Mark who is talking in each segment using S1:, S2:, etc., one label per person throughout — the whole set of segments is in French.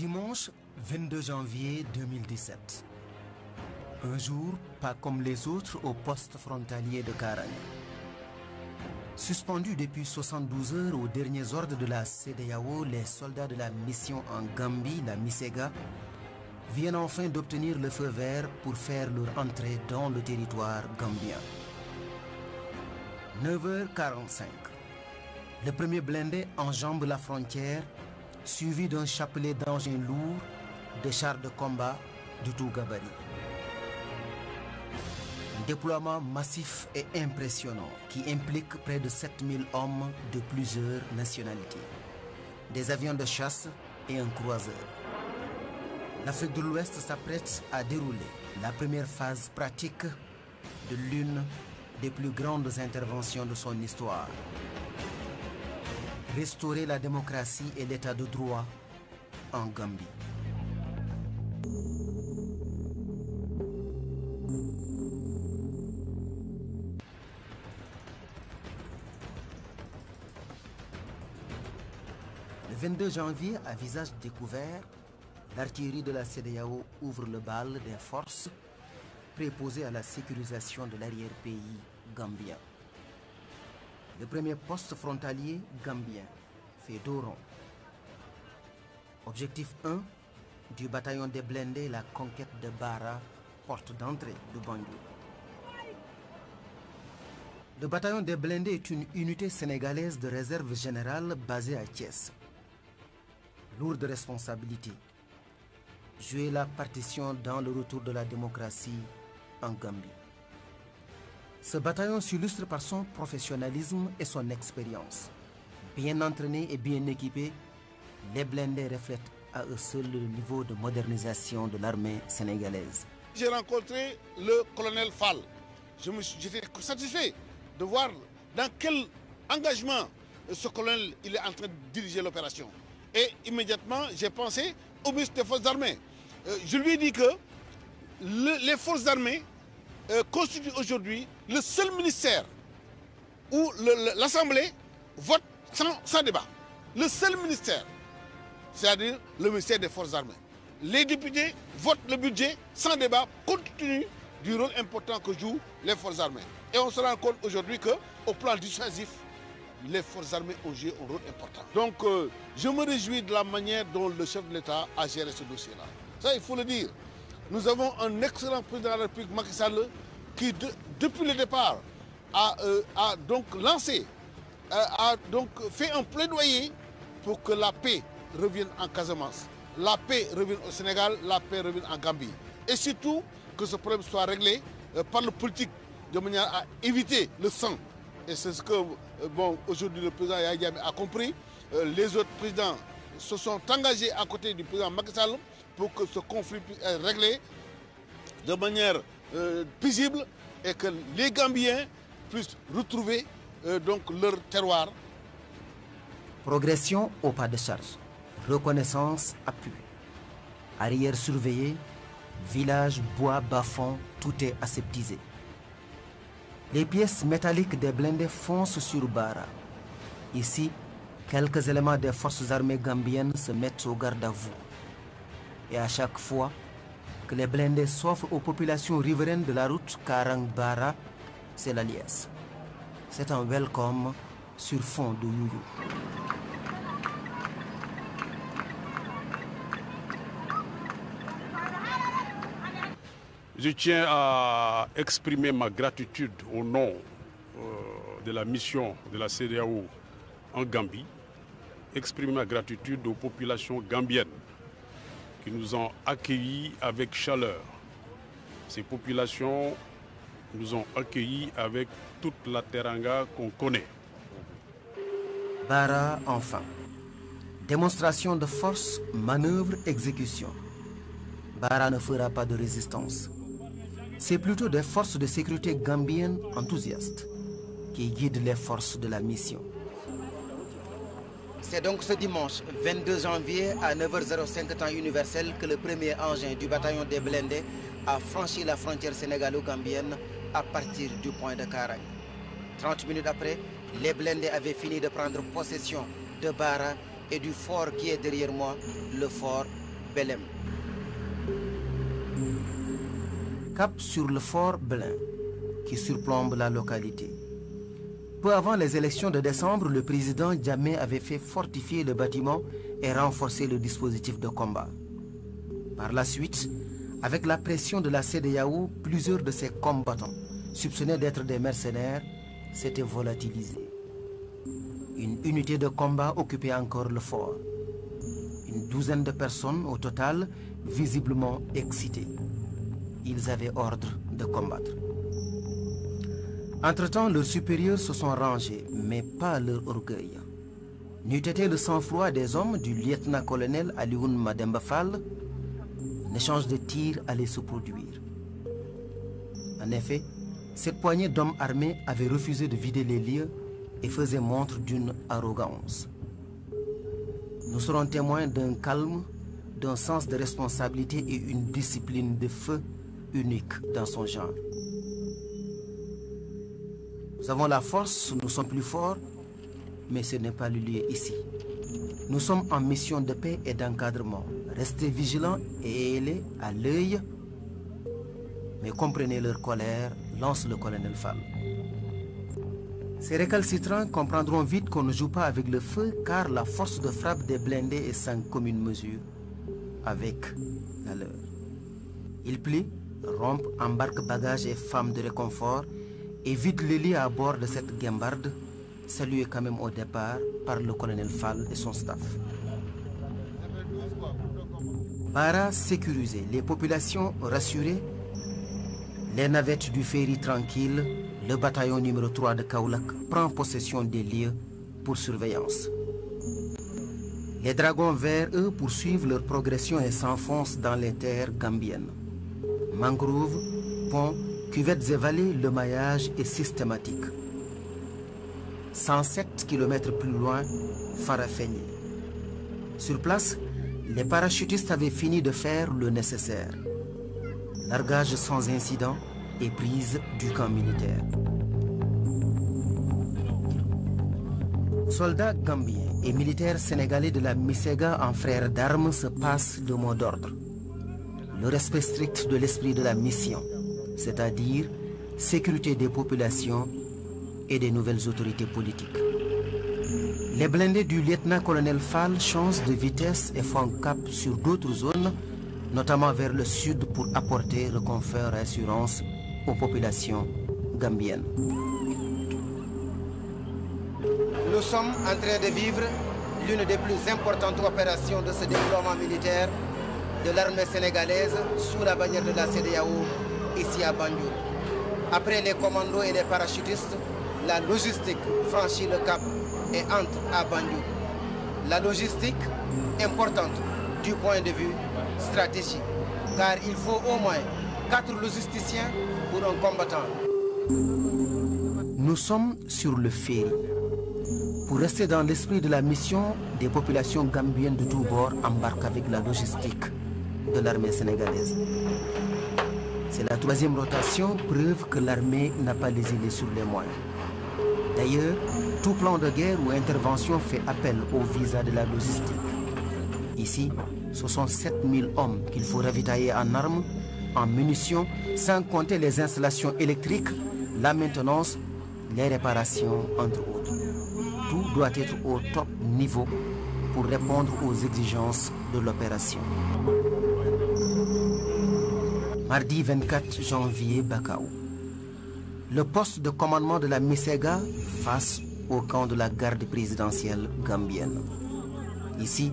S1: Dimanche 22 janvier 2017. Un jour pas comme les autres au poste frontalier de Karang. Suspendus depuis 72 heures aux derniers ordres de la CEDEAO, les soldats de la mission en Gambie, la MISEGA, viennent enfin d'obtenir le feu vert pour faire leur entrée dans le territoire gambien. 9h45. Le premier blindé enjambe la frontière, suivi d'un chapelet d'engins lourds, de chars de combat du tout gabarit. Un déploiement massif et impressionnant qui implique près de 7000 hommes de plusieurs nationalités, des avions de chasse et un croiseur. L'Afrique de l'Ouest s'apprête à dérouler la première phase pratique de l'une des plus grandes interventions de son histoire. Restaurer la démocratie et l'état de droit en Gambie. Le 22 janvier, à visage découvert, l'artillerie de la CEDEAO ouvre le bal des forces préposées à la sécurisation de l'arrière-pays gambien. Le premier poste frontalier gambien fait dos rond. Objectif 1 du bataillon des blindés, la conquête de Bara, porte d'entrée de Banjul. Le bataillon des blindés est une unité sénégalaise de réserve générale basée à Thiès. Lourde responsabilité. Jouer la partition dans le retour de la démocratie en Gambie. Ce bataillon s'illustre par son professionnalisme et son expérience. Bien entraînés et bien équipés, les blindés reflètent à eux seuls le niveau de modernisation de l'armée sénégalaise.
S2: J'ai rencontré le colonel Fall. J'étais satisfait de voir dans quel engagement ce colonel il est en train de diriger l'opération. Et immédiatement, j'ai pensé au ministre des Forces armées. Je lui ai dit que les Forces armées constituent aujourd'hui le seul ministère où l'Assemblée vote sans débat. Le seul ministère, c'est-à-dire le ministère des Forces armées. Les députés votent le budget sans débat compte tenu du rôle important que jouent les Forces armées. Et on se rend compte aujourd'hui qu'au plan dissuasif, les Forces armées ont joué un rôle important. Donc je me réjouis de la manière dont le chef de l'État a géré ce dossier-là. Ça, il faut le dire. Nous avons un excellent président de la République, Macky Sall, qui depuis le départ a donc lancé, a donc fait un plaidoyer pour que la paix revienne en Casamance, la paix revienne au Sénégal, la paix revienne en Gambie. Et surtout que ce problème soit réglé par le politique de manière à éviter le sang. Et c'est ce que aujourd'hui le président Yahya Jammeh a compris. Les autres présidents se sont engagés à côté du président Macky Sall pour que ce conflit puisse être réglé de manière paisible et que les Gambiens puissent retrouver donc leur terroir.
S1: Progression au pas de charge, reconnaissance appuyée, arrière surveillé, village, bois, bas-fond, tout est aseptisé. Les pièces métalliques des blindés foncent sur Bara. Ici, quelques éléments des forces armées gambiennes se mettent au garde à vous. Et à chaque fois que les blindés s'offrent aux populations riveraines de la route Karang-Bara, c'est la liesse. C'est un welcome sur fond de youyou.
S3: Je tiens à exprimer ma gratitude au nom de la mission de la CEDEAO en Gambie, exprimer ma gratitude aux populations gambiennes qui nous ont accueillis avec chaleur. Ces populations nous ont accueillis avec toute la teranga qu'on connaît.
S1: Bara, enfin. Démonstration de force, manœuvre, exécution. Bara ne fera pas de résistance. C'est plutôt des forces de sécurité gambiennes enthousiastes qui guident les forces de la mission. C'est donc ce dimanche 22 janvier à 9h05 temps universel que le premier engin du bataillon des blindés a franchi la frontière sénégalo-gambienne à partir du point de Karang. 30 minutes après, les blindés avaient fini de prendre possession de Bara et du fort qui est derrière moi, le fort Belém. Cap sur le fort Belém, qui surplombe la localité. Peu avant les élections de décembre, le président Jammeh avait fait fortifier le bâtiment et renforcer le dispositif de combat. Par la suite, avec la pression de la CEDEAO, plusieurs de ses combattants, soupçonnés d'être des mercenaires, s'étaient volatilisés. Une unité de combat occupait encore le fort. Une douzaine de personnes au total, visiblement excitées. Ils avaient ordre de combattre. Entre-temps, leurs supérieurs se sont rangés, mais pas leur orgueil. N'eût été le sang-froid des hommes du lieutenant-colonel Alioune Mademba Fall, un échange de tirs allait se produire. En effet, cette poignée d'hommes armés avait refusé de vider les lieux et faisait montre d'une arrogance. Nous serons témoins d'un calme, d'un sens de responsabilité et une discipline de feu unique dans son genre. Nous avons la force, nous sommes plus forts, mais ce n'est pas le lieu ici. Nous sommes en mission de paix et d'encadrement. Restez vigilants et ailés à l'œil, mais comprenez leur colère, lance le colonel Fall. Ces récalcitrants comprendront vite qu'on ne joue pas avec le feu, car la force de frappe des blindés est sans commune mesure avec la leur. Ils plient, rompent, embarquent bagages et femmes de réconfort et vident les lits à bord de cette guimbarde, saluée quand même au départ par le colonel Fall et son staff. Bara sécurisé, les populations rassurées, les navettes du ferry tranquilles, le bataillon numéro 3 de Kaolack prend possession des lieux pour surveillance. Les dragons verts, eux, poursuivent leur progression et s'enfoncent dans les terres gambiennes. Mangroves, ponts, cuvettes et vallées, le maillage est systématique. 107 km plus loin, Farafenni. Sur place, les parachutistes avaient fini de faire le nécessaire. Largage sans incident et prise du camp militaire. Soldats gambiens et militaires sénégalais de la Misega en frères d'armes se passent le mot d'ordre. Le respect strict de l'esprit de la mission, c'est-à-dire sécurité des populations et des nouvelles autorités politiques. Les blindés du lieutenant-colonel Fall changent de vitesse et font cap sur d'autres zones, notamment vers le sud pour apporter réconfort et assurance aux populations gambiennes. Nous sommes en train de vivre l'une des plus importantes opérations de ce déploiement militaire de l'armée sénégalaise sous la bannière de la CEDEAO ici à Banjul. Après les commandos et les parachutistes, la logistique franchit le cap et entre à Banjul. La logistique importante du point de vue stratégique, car il faut au moins 4 logisticiens pour un combattant. Nous sommes sur le ferry. Pour rester dans l'esprit de la mission, des populations gambiennes de tous bords embarquent avec la logistique de l'armée sénégalaise. C'est la 3e rotation, preuve que l'armée n'a pas les idées sur les moyens. D'ailleurs, tout plan de guerre ou intervention fait appel au visa de la logistique. Ici, ce sont 7000 hommes qu'il faut ravitailler en armes, en munitions, sans compter les installations électriques, la maintenance, les réparations, entre autres. Tout doit être au top niveau pour répondre aux exigences de l'opération. Mardi 24 janvier, Bakau. Le poste de commandement de la Misega face au camp de la garde présidentielle gambienne. Ici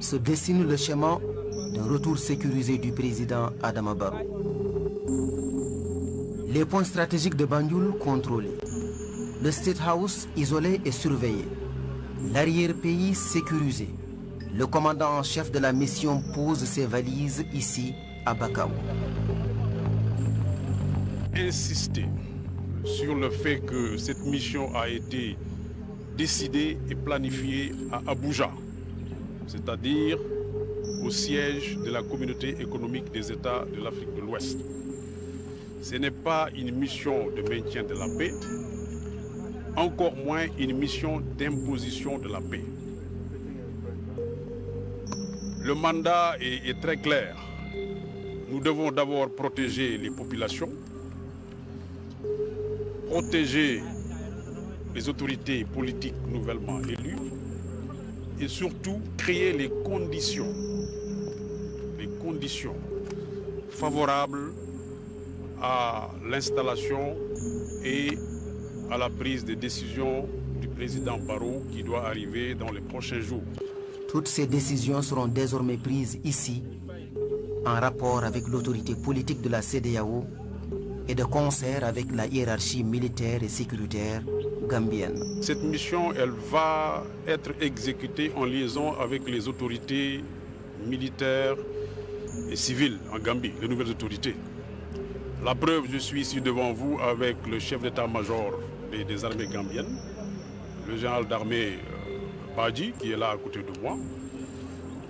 S1: se dessine le schéma d'un retour sécurisé du président Adama Barrow. Les points stratégiques de Banjul contrôlés. Le State House isolé et surveillé. L'arrière-pays sécurisé. Le commandant en chef de la mission pose ses valises ici à Bakau.
S3: Insister sur le fait que cette mission a été décidée et planifiée à Abuja, c'est-à-dire au siège de la communauté économique des États de l'Afrique de l'Ouest. Ce n'est pas une mission de maintien de la paix, encore moins une mission d'imposition de la paix. Le mandat est très clair. Nous devons d'abord protéger les populations, protéger les autorités politiques nouvellement élues et surtout créer les conditions favorables à l'installation et à la prise de décision du président Barrow qui doit arriver dans les prochains jours.
S1: Toutes ces décisions seront désormais prises ici, en rapport avec l'autorité politique de la CEDEAO et de concert avec la hiérarchie militaire et sécuritaire gambienne.
S3: Cette mission, elle va être exécutée en liaison avec les autorités militaires et civiles en Gambie, les nouvelles autorités. La preuve, je suis ici devant vous avec le chef d'état-major des armées gambiennes, le général d'armée Badji, qui est là à côté de moi.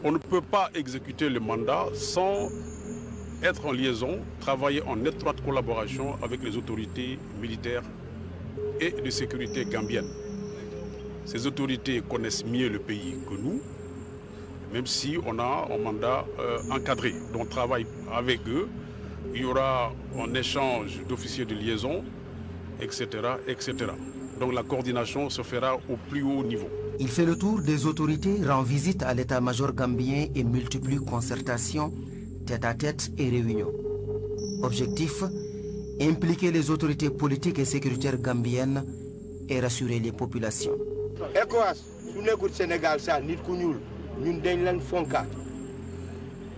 S3: On ne peut pas exécuter le mandat sans être en liaison, travailler en étroite collaboration avec les autorités militaires et de sécurité gambiennes. Ces autorités connaissent mieux le pays que nous, même si on a un mandat encadré. Donc on travaille avec eux. Il y aura un échange d'officiers de liaison, etc., etc. Donc la coordination se fera au plus haut niveau.
S1: Il fait le tour des autorités, rend visite à l'état-major gambien et multiplie concertations, tête-à-tête et réunions. Objectif, impliquer les autorités politiques et sécuritaires gambiennes et rassurer les populations.
S4: ECOWAS, su nekkul Sénégal sax nit ku ñuul ñun dañ leen fonka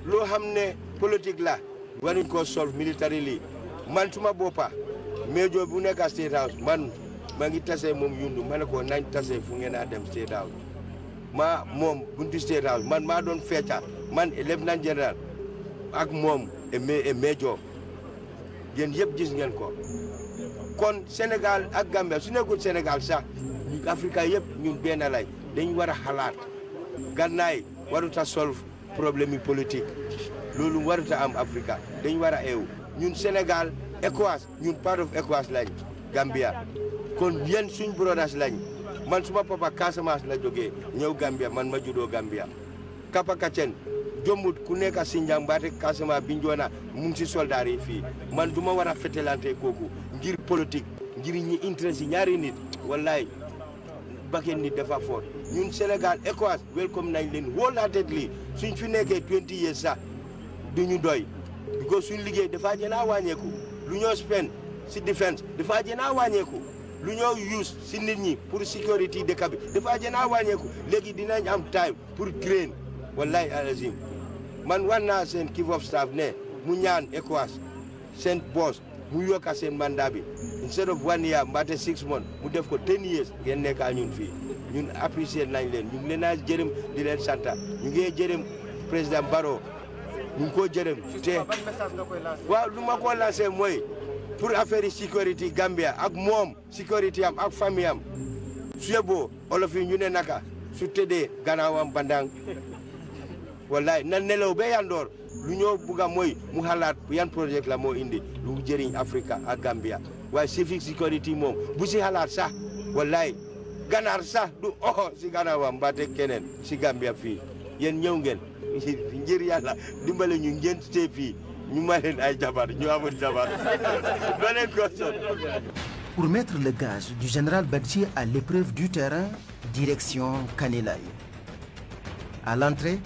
S4: loo xam ne politique la waruñ ko solve militarily man suma boppa Major bu nekk State House man maa ngi tase moom yundu ma ne ko nañ tase fu ngeen a dem State House ma moom buntu State House man maa doon fecca man lieutenant général ak moom et Major yéen yëpp gis ngeen ko kon Sénégal ak Gambia su nekkul Sénégal sax Afrique yëpp ñun benn lay dañ war a xalaat gannaay warut a solve problème yi politique loolu warut a am Afrique dañ war a eewu ñun Sénégal ECOWAS ñun part of ECOWAS lañ Gambia kon yéen suñ brothers lañ man suma papa Casamance la jógee ñëw Gambia man ma juddoo Gambia Kapa Kacen jombut ku nekk Sinjang baate Casamance Bignona mu ngi ci soldat yi fii man duma war a fetelante kooku ngir politique ngir ñi intérêt yi ñaari nit wallaay bakken nit dafa fort ñun Sénégal ECOWAS welcome nañ leen wholeheartedly suñ fi nekkee 20 years sax duñu doy because suñ liggéey dafa gën a wàññeeku lu ñoo spend si defense dafa gën a wàññeeku lu ñoo use si nit ñi pour sécurité dëkk bi dafa gën a wàññeeku léegi dinañ am time pour train wallahi alazim man war naa seen chief of staff ne mu ñaan ECOWAS seen boss mu yokka seen mandat bi instead of 1 year mbate 6 months mu def ko 10 years ngeen nekkaa ñun fii ñun apprécier nañ leen ñu ngi leen a jërëm di leen santa ñu ngi jërëm président Barrow ñu ngi ko jërëm te waaw lu ma ko lancé mooy pour affaire yi sécurité Gambia ak moom sécurité am ak famille am su yeboo olof yi ñu ne naka su tëddee gannaawam bandang wallaay na nelaw ba yandoor lu ñoo bugga mooy mu xalaat yan projet la moo indi lu jëriñ Afrique ak Gambia waaye civic security moom bu si xalaat sax wallaay ganaar sax du oxo si gannaawam mbaate keneen si Gambia fii yéen ñëw ngeen ngir yàlla dimbale ñu ngeen tee fii ñu may leen ay jabar ñu amul jabar beneen question.
S1: Pour mettre le gage du général Badji à l'épreuve du terrain, direction Kanilai. À l'entrée,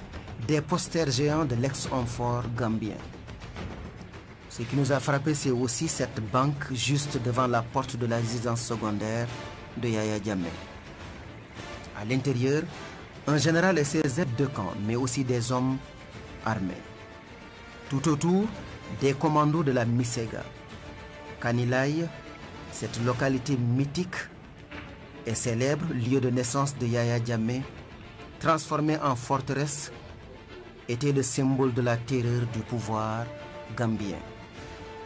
S1: des posters géants de l'ex-homme fort gambien. Ce qui nous a frappé, c'est aussi cette banque juste devant la porte de la résidence secondaire de Yaya Jammeh. À l'intérieur, un général et ses aides de camp, mais aussi des hommes armés. Tout autour, des commandos de la Misega. Kanilai, cette localité mythique et célèbre, lieu de naissance de Yaya Jammeh, transformée en forteresse, était le symbole de la terreur du pouvoir gambien.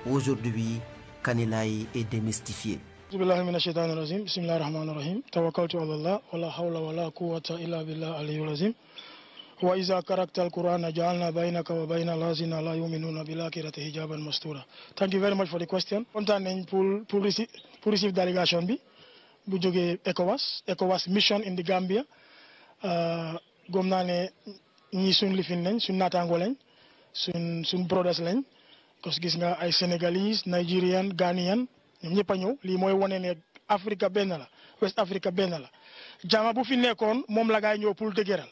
S1: Aujourd'hui, Kanilai est démystifié.
S5: وإذا قرأت القرآن جعلنا بينك وبين الذين لا يؤمنون بالآخرة حجابا مستورا. Thank you very much for the question. Kontaan nañ pour receive délégation bi bu jógee ECOWAS mission in the Gambia. Gom naa ne ñii suñ lifin lañ suñ naataango lañ suñ brothers lañ parce que gis nga ay Sénégalais Nigérian Ghanaian ñoom ñëpp a ñëw lii mooy wane ne Afrique benn la West Africa benn la jaama bu fi nekkoon moom la gaay ñëw pour dëgëral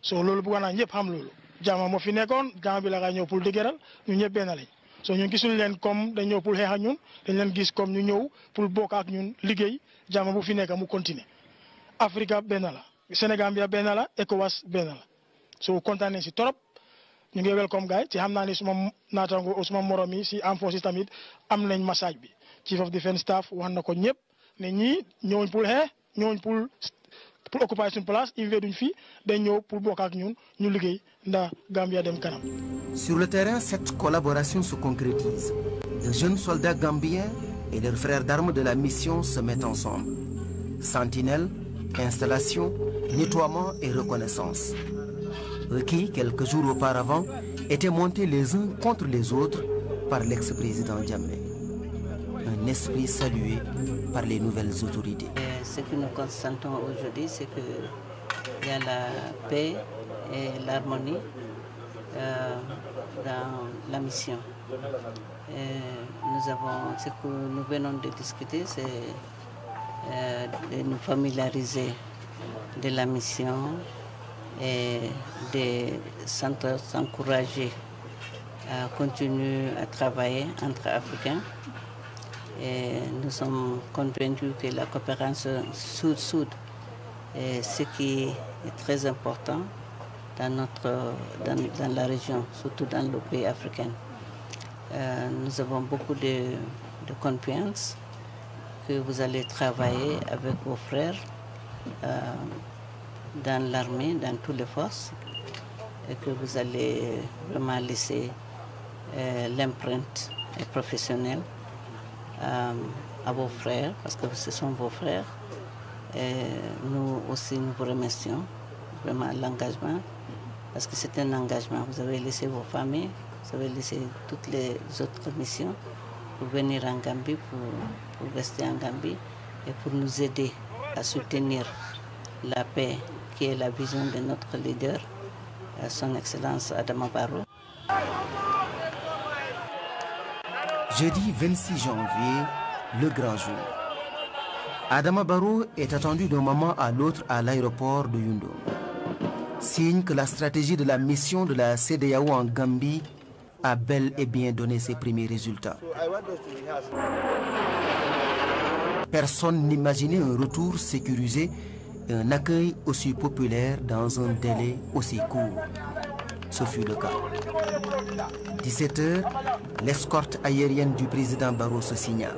S5: so loolu bëgg naa ñëpp xam loolu jaama moo fi nekkoon jaama bi la gaay ñëw pour dëgëral ñu ñëpp benn lañ so ñun gisuñu leen comme dañ ñëw pour xeex ak ñun dañ leen gis comme ñu ñëw pour bokk ak ñun liggéey jaama bu fi nekk mu continuer Afrique benn la Sénégambia benn la ECOWAS benn la so kontaan nañ si trop ñu ngi welcome gaay ci xam naa ne suma naataango suma morom yi si am forces tamit am nañ message bi Chief of Defence Staff wax na ko ñëpp ne ñii ñëwuñ pour xeex ñëwuñ pour occuper suñu place invité duñ fi dañ ñëw pour bokk ak ñun ñu liggéey ndax Gambia dem kanam.
S1: Sur le terrain, cette collaboration se concrétise. De jeunes soldats gambiens et leurs frères d'armes de la mission se mettent ensemble. Sentinelle, installation, nettoiement et reconnaissance. Eux qui, quelques jours auparavant, étaient montés les uns contre les autres par l'ex-président Jammeh. Un esprit salué par les nouvelles autorités.
S6: Ce que nous constatons aujourd'hui, c'est qu'il y a la paix et l'harmonie dans la mission. Ce que nous venons de discuter, c'est de nous familiariser de la mission et de s'encourager à continuer à travailler entre Africains. Et nous sommes convaincus que la coopération sud-sud est ce qui est très important dans la région, surtout dans le pays africain. Nous avons beaucoup de confiance que vous allez travailler avec vos frères dans l'armée, dans toutes les forces, et que vous allez vraiment laisser l'empreinte professionnelle à vos frères, parce que ce sont vos frères. Et nous aussi, nous vous remercions vraiment l'engagement, parce que c'est un engagement. Vous avez laissé vos familles, vous avez laissé toutes les autres missions pour venir en Gambie, pour rester en Gambie et pour nous aider à soutenir la paix, qui est la vision de notre leader, son Excellence Adama Barrow.
S1: Jeudi 26 janvier, le grand jour. Adama Barrow est attendu d'un moment à l'autre à l'aéroport de Yundum. Signe que la stratégie de la mission de la CEDEAO en Gambie a bel et bien donné ses premiers résultats. Personne n'imaginait un retour sécurisé et un accueil aussi populaire dans un délai aussi court. Ce fut le cas. 17h, l'escorte aérienne du président Barrow se signale.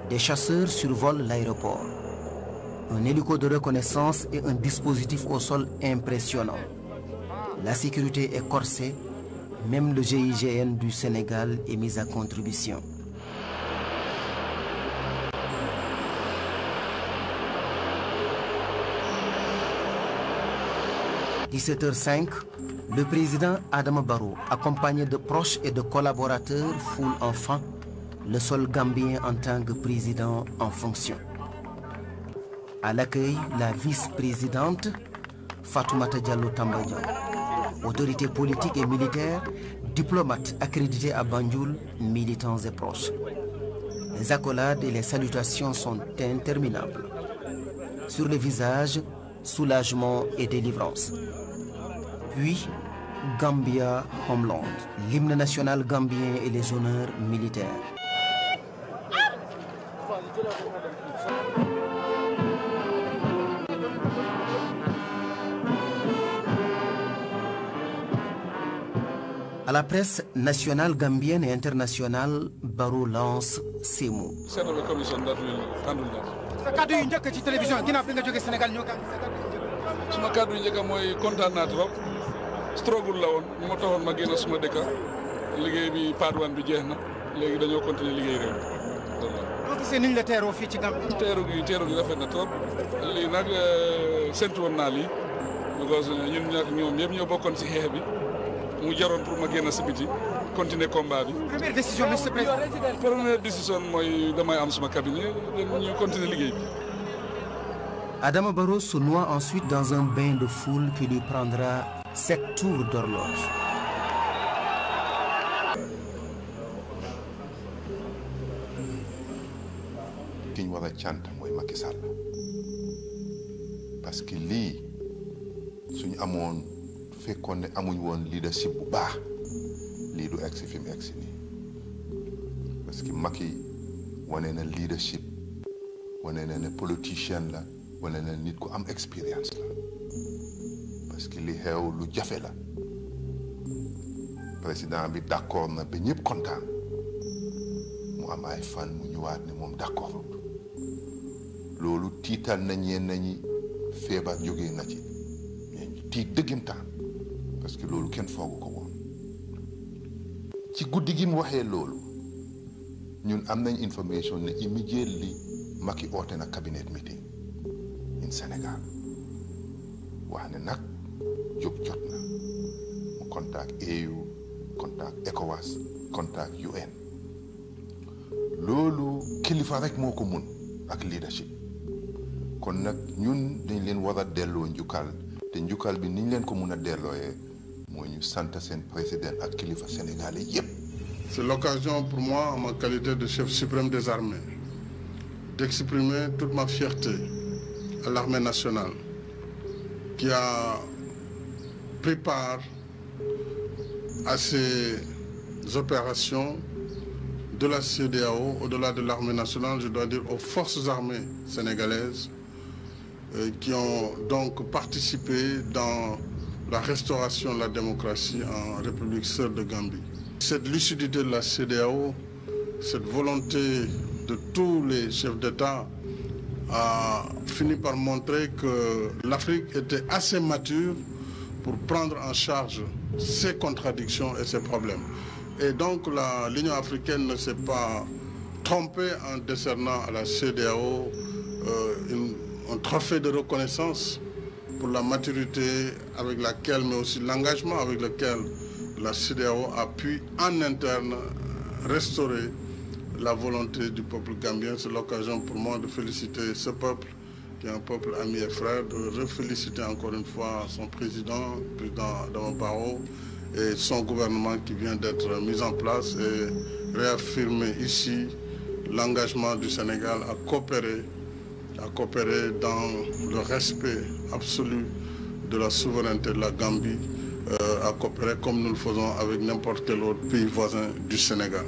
S1: Des chasseurs survolent l'aéroport. Un hélico de reconnaissance et un dispositif au sol impressionnant. La sécurité est corsée, même le GIGN du Sénégal est mis à contribution. « 17h05, le président Adama Barrow, accompagné de proches et de collaborateurs, foule enfin le sol gambien en tant que président en fonction. À l'accueil, la vice-présidente Fatoumata Diallo Tambadjan. Autorités politiques et militaires, diplomates accrédités à Banjul, militants et proches. Les accolades et les salutations sont interminables. Sur le visage, soulagement et délivrance. Puis, Gambia Homeland, l'hymne national gambien et les honneurs militaires. À la presse nationale gambienne et internationale, Barrow lance ces mots.
S7: suma kaddu njëkk mooy kontaan naa trop struggle la woon moo taxoon ma génn suma dëkk liggéey bi part 1 bi jeex na léegi dañoo continuer liggéey réew mi.
S8: boo gisee niñ la teeroo fii ci Gambie.
S7: teeru gi rafet na trop lii nag séntu woon naa lii because ñun ñoom yëpp ñoo bokkoon si xeex bi mu jaroon pour ma génn si biti continuer combat bi.
S8: première décision monsieur le président.
S7: première décision mooy damay am suma cabinet ñu continuer liggéey bi.
S1: Adama Barrow se noie ensuite dans un bain de foule qui lui prendra 7 tours d'horloge.
S9: ki ñu war a cant mooy Macky Sall parce que lii suñu amoon fekkoon ne amuñ woon leadership bu baax lii du egsi fi mu egsi nii parce que Macky wane na leadership wane na ne politicien la wane na nit ku am expérience la parce que li xew lu jafe la président bi d'accord na ba ñëpp kontaan mu am ay fan mu ñëwaat ne moom d'accord loolu tiital na ñeen nañi feebar jógee na ci tiit dëggantaan parce que loolu kenn foogu ko woon ci guddi gi mu waxee loolu ñun am nañ information ne immediately Macky oote na cabinet meeting in Sénégal wax ne nag jóg jot na mu contact AU contact ECOWAS contact UN loolu kilifa rek moo ko mun ak leadership kon nag ñun dañ leen war a delloo njukkal te njukkal bi niñ leen ko mun a dellooyee moo ñu sant seen président ak kilifa sénégalais yépp.
S10: C'est l'occasion pour moi, en ma qualité de chef suprême des armées, d'exprimer toute ma fierté à l'armée nationale qui a pris part à ces opérations de la CEDEAO, au-delà de l'armée nationale, je dois dire aux forces armées sénégalaises qui ont donc participé dans la restauration de la démocratie en République sœur de Gambie. Cette lucidité de la CEDEAO, cette volonté de tous les chefs d'État a fini par montrer que l'Afrique était assez mature pour prendre en charge ses contradictions et ses problèmes. Et donc l'Union africaine ne s'est pas trompée en décernant à la CEDEAO un trophée de reconnaissance pour la maturité avec laquelle, mais aussi l'engagement avec lequel la CEDEAO a pu en interne restaurer la volonté du peuple gambien. C'est l'occasion pour moi de féliciter ce peuple, qui est un peuple ami et frère, de reféliciter encore une fois son président, le président Adama Barrow, et son gouvernement qui vient d'être mis en place, et réaffirmer ici l'engagement du Sénégal à coopérer dans le respect absolu de la souveraineté de la Gambie, à coopérer comme nous le faisons avec n'importe quel autre pays voisin du Sénégal.